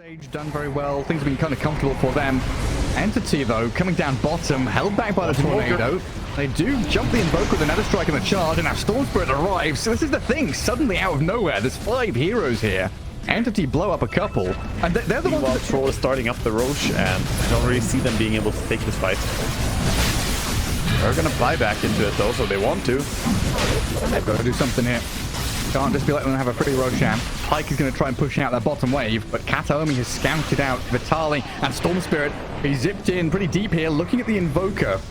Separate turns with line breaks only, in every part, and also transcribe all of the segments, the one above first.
Stage done very well. Things have been kind of comfortable for them. Entity, though, coming down bottom, held back by the tornado. They do jump the Invoke with another strike in the charge, and now Storm Spirit arrives. So this is the thing. Suddenly, out of nowhere, there's 5 heroes here. Entity blow up a couple, and they're the ones that...
Troll is starting up the Roche, and I don't really see them being able to take this fight. They're going to buy back into it, though, so they want to.
They've got to do something here. Can't just be letting them have a pretty Roshan. Pike is going to try and push out that bottom wave, but Kataomi has scouted out Vitali and Storm Spirit. He zipped in pretty deep here, looking at the Invoker.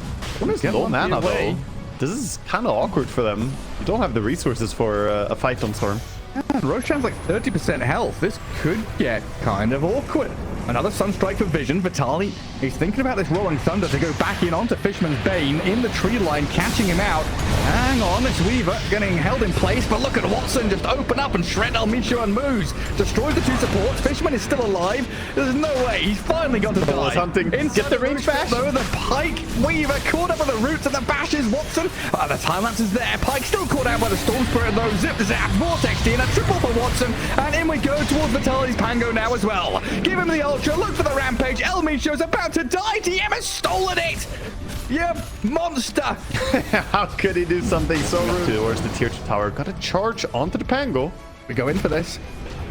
Low mana, though. This is kind of awkward for them. You don't have the resources for a fight on Storm.
And Roshan's like 30% health. This could get kind of awkward. Another Sunstrike for Vision. Vitali, he's thinking about this Rolling Thunder to go back in onto Fisherman's Bane in the tree line, catching him out. Hang on, this Weaver getting held in place, but look at Watson just open up and shred Almisho and Moose. Destroys the 2 supports. Fisherman is still alive. There's no way. He's finally got to die.
Something. Get the range bash.
Though the Pike Weaver caught up with the roots and the bashes Watson. The time lapse is there. Pike still caught out by the Storm Spirit though. Zip zap, Vortex D and a triple for Watson. And in we go towards Vitali's Pango now as well. Give him the Ultra. Look for the Rampage. Elmisho's about to die. TM has stolen it. You monster.
How could he do something so rude? Towards the tier 2 tower. Got to charge onto the Pango.
We go in for this.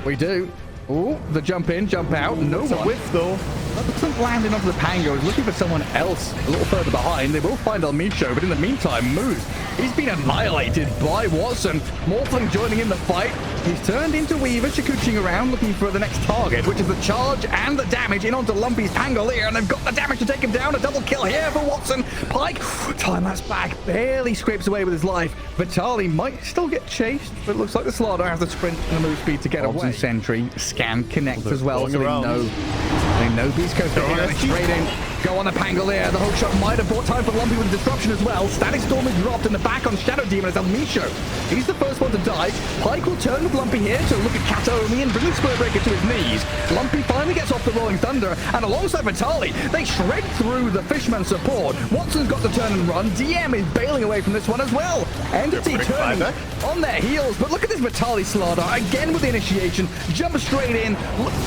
We do. Oh, the jump in, jump out. No one.
A whiff though.
Doesn't land enough of the Pango. He's looking for someone else a little further behind. They will find Almisho, but in the meantime, Moose, he's been annihilated by Watson. Morphling joining in the fight. He's turned into Weaver, chakooching around, looking for the next target, which is the charge and the damage in onto Lumpy's Pangolier, and they've got the damage to take him down. A double kill here for Watson. Pike, time that's back, barely scrapes away with his life. Vitali might still get chased, but it looks like the Slardar has the sprint and the move speed to get away. Sentry, scan, connect as well, so they know Beast Coast are here, straight in. Go on the Pangolier. The hook shot might have bought time for Lumpy with the disruption as well. Static Storm is dropped in the back on Shadow Demon as Almisho. He's the first one to die. Pike will turn with Lumpy here to look at Kataomi and bring the Spur Breaker to his knees. Lumpy finally gets off the Rolling Thunder, and alongside Vitali, they shred through the Fishman support. Watson's got the turn and run. DM is bailing away from this one as well. Entity turning on their heels, but look at this Vitali Slardar again with the initiation. Jump straight in.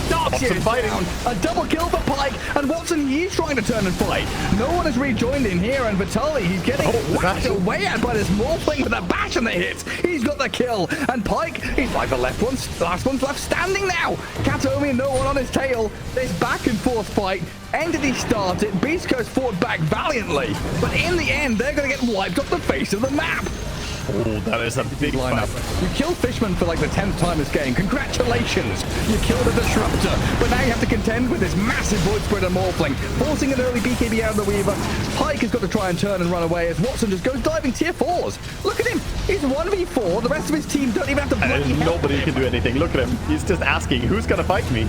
Darks it down. A double kill for Pike, and Watson, he's trying to turn and fight. No one has rejoined in here, and Vitali, he's getting whacked away at by this Morphling with a bash and the hits. He's got the kill, and Pike, he's like the left one, last one's left standing now. Kataomi, no one on his tail. This back and forth fight. Entity started, Beast Coast fought back valiantly, but in the end, they're going to get wiped off the face of the map.
Oh, that is a big lineup.
You killed Fishman for like the 10th time this game. Congratulations. You killed a Disruptor. But now you have to contend with this massive Void Spirit and Morphling, forcing an early BKB out of the Weaver. Pike has got to try and turn and run away as Watson just goes diving tier 4s. Look at him. He's 1v4. The rest of his team don't even have to bloody help
Nobody
him.
can do anything. Look at him. He's just asking, who's going to fight me?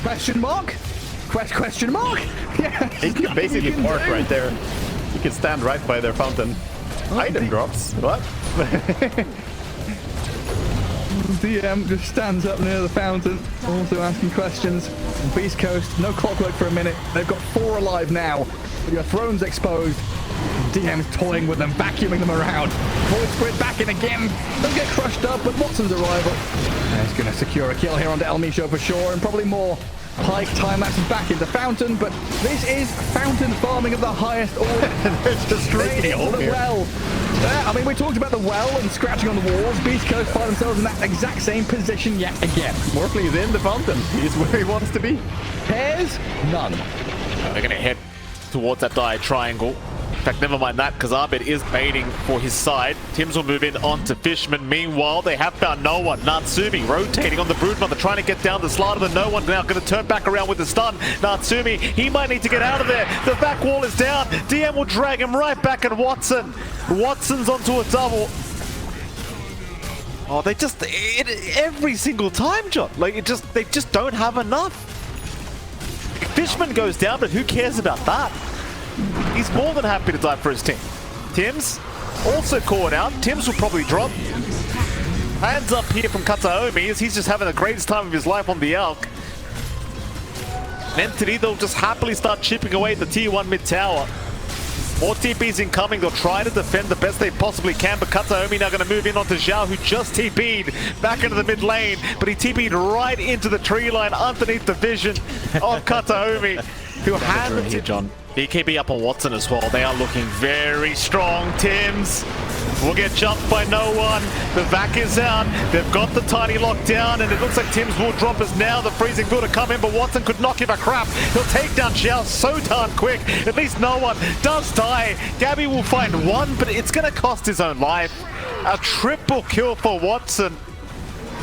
Question mark? Question mark? Yeah.
He can basically park right there. He can stand right by their fountain. Item drops. What?
DM just stands up near the fountain, also asking questions. Beast Coast, no clockwork for a minute. They've got 4 alive now. But your throne's exposed. DM's toying with them, vacuuming them around. Void Spirit back in again. They'll get crushed up, but Watson's arrival. He's going to secure a kill here onto Almisho for sure, and probably more. Pike time lapses back into Fountain, but this is Fountain farming of the highest order.
They're just
straight into the well. I mean, we talked about the well and scratching on the walls. Beast Coast find themselves in that exact same position yet again.
Morphling is in the Fountain. He's where he wants to be.
Pairs? None.
They're going to head towards that dire triangle. In fact, never mind that, because Abed is baiting for his side. Tims will move in onto Fishman. Meanwhile, they have found no one. Natsumi rotating on the Broodmother, trying to get down the Slardar, but no one's now going to turn back around with the stun. Natsumi, he might need to get out of there. The back wall is down. DM will drag him right back at Watson. Watson's onto a double. Oh, they just, every single time, John. Like, they just don't have enough. Fishman goes down, but who cares about that? He's more than happy to die for his team. Tims also caught out. Tims will probably drop. Hands up here from Kataomi as he's just having the greatest time of his life on the Elk. Entity, they'll just happily start chipping away at the tier 1 mid tower. More TPs incoming. They'll try to defend the best they possibly can, but Kataomi now going to move in onto Zhao, who just TP'd back into the mid lane, but he TP'd right into the tree line underneath the vision of Kataomi, who had the
here, John.
BKB up on Watson as well. They are looking very strong. Tims will get jumped by no one. The vac is out. They've got the tiny lock down, and it looks like Tims will drop us now. The freezing bull to come in, but Watson could not give a crap. He'll take down Zhao so darn quick. At least no one does die. Gabby will find one, but it's going to cost his own life. A triple kill for Watson.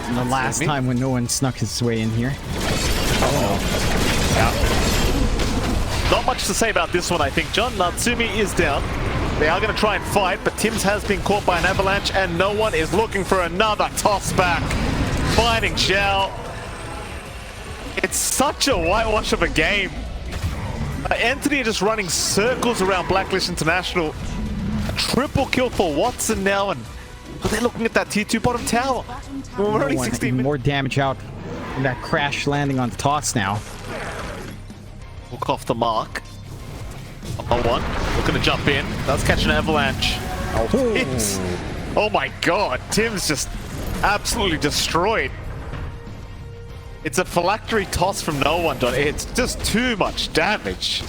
And the last time when no one snuck his way in here.
Not much to say about this one, I think, John. Natsumi is down. They are going to try and fight, but Tims has been caught by an avalanche, and no one is looking for another toss back. Finding Zhao. It's such a whitewash of a game. Entity are just running circles around Blacklist International. A triple kill for Watson now, and they're looking at that tier 2 bottom tower. We're already 16 minutes.
More damage out. And that crash landing on the toss now.
Look off the mark. On one. Looking to jump in. Does catch an avalanche. Oh, hits. Oh my god. Tim's just absolutely destroyed. It's a phylactery toss from no one, Don. It's just too much damage.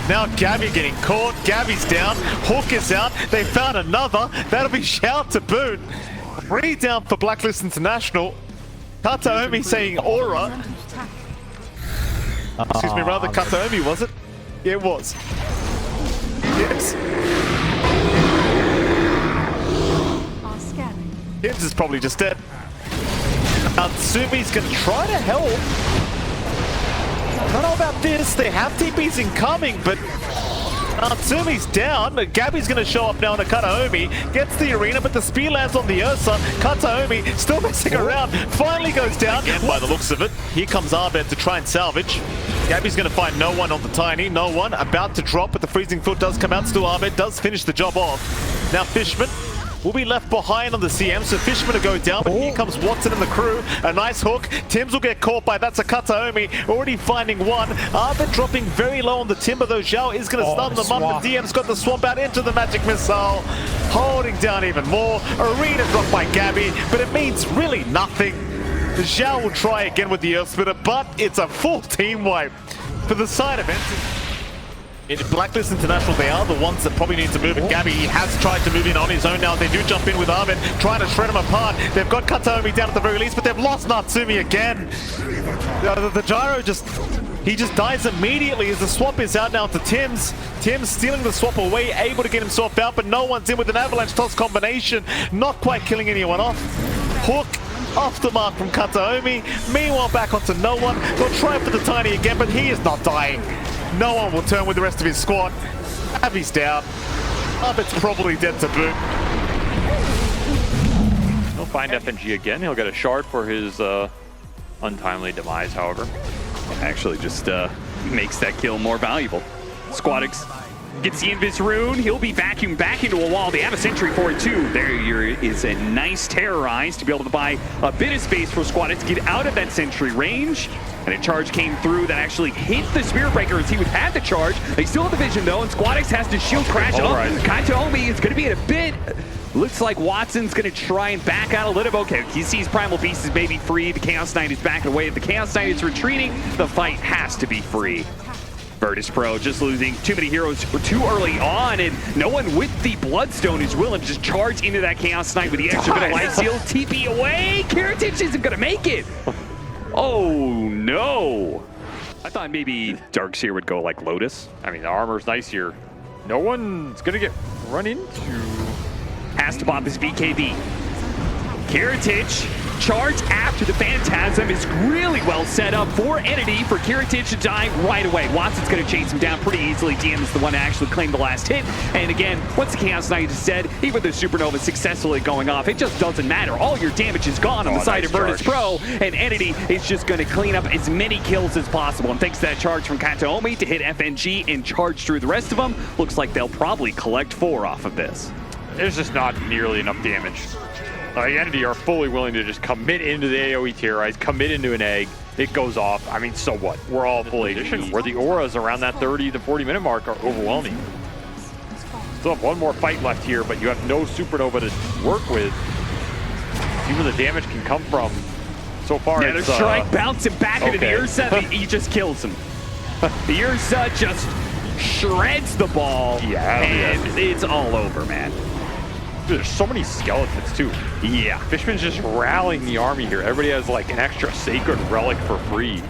Now Gabby getting caught. Gabby's down. Hook is out. They found another. That'll be Shout to boot. 3 down for Blacklist International. Kataomi saying aura. Excuse me, rather Kataomi, was it? Yeah, it was. Yes. Tims is probably just dead. Natsumi's going to try to help. I don't know about this. They have TPs incoming, but Natsumi's down. Gabby's going to show up now on the Kataomi. Gets the arena, but the spear lands on the Ursa. Kataomi still messing around. Finally goes down. Again, by the looks of it. Here comes Abed to try and salvage. Gabby's going to find no one on the tiny. No one about to drop, but the freezing foot does come out. Still Abed does finish the job off. Now Fishman will be left behind on the CM, so Fishman will go down, but here comes Watson and the crew. A nice hook. Tims will get caught by that's a Kataomi. Already finding one. Abed dropping very low on the timber, though. Zhao is going to stun them up. The DM's got the swamp out into the magic missile. Holding down even more. Arena dropped by Gabby, but it means really nothing. Zhao will try again with the Earth Splitter, but it's a full team wipe for the side of Entity. In Blacklist International, they are the ones that probably need to move, and Gabby has tried to move in on his own now. They do jump in with Armin, trying to shred him apart. They've got Kataomi down at the very least, but they've lost Natsumi again. The gyro he just dies immediately as the swap is out now to Tims. Tims stealing the swap away, able to get himself out, but no one's in with an avalanche toss combination. Not quite killing anyone off. Hook off the mark from Kataomi. Meanwhile, back onto no one. They'll try for the tiny again, but he is not dying. No one will turn with the rest of his squad. Abby's down. Abed's probably dead to boot.
He'll find FNG again. He'll get a shard for his untimely demise, however. Actually just makes that kill more valuable. Squadix gets the Invis rune. He'll be vacuumed back into a wall. They have a sentry for it too. There is a nice terrorize to be able to buy a bit of space for Squadix to get out of that sentry range. And a charge came through that actually hit the Spirit Breaker as he would have the charge. They still have the vision though, and Squadix has to shield crash up. Kataomi is going to be in a bit. Looks like Watson's going to try and back out a little bit. Okay, he sees Primal Beast is maybe free. The Chaos Knight is backing away. If the Chaos Knight is retreating, the fight has to be free. Virtus Pro just losing too many heroes too early on, and no one with the Bloodstone is willing to just charge into that Chaos Knight with the extra bit of life steal. TP away. Kiritich isn't going to make it. Oh no! I thought maybe Darkseer would go like Lotus. I mean, the armor's nice here. No one's gonna get run into. Has to pop his BKB. Kiritich, charge after the Phantasm is really well set up for Entity for Kiritich to die right away. Watson's going to chase him down pretty easily. DM is the one to actually claim the last hit. And again, once the Chaos Knight is dead, even with the Supernova successfully going off, it just doesn't matter. All your damage is gone on the side of Virtus Pro, and Entity is just going to clean up as many kills as possible. And thanks to that charge from Kataomi to hit FNG and charge through the rest of them, looks like they'll probably collect 4 off of this. There's just not nearly enough damage. Entity are fully willing to just commit into the AoE terrorize, commit into an egg. It goes off. I mean, so what? We're all full position where the auras around that 30 to 40 minute mark are overwhelming. Still have one more fight left here, but you have no Supernova to work with. See where the damage can come from. So far,
Yeah, the
it's
strike bouncing back into the
okay.
Ursa. He just kills him. The Ursa just shreds the ball.
Yeah,
and it's all over, man.
There's so many skeletons too.
Yeah.
Fishman's just rallying the army here. Everybody has like an extra sacred relic for free.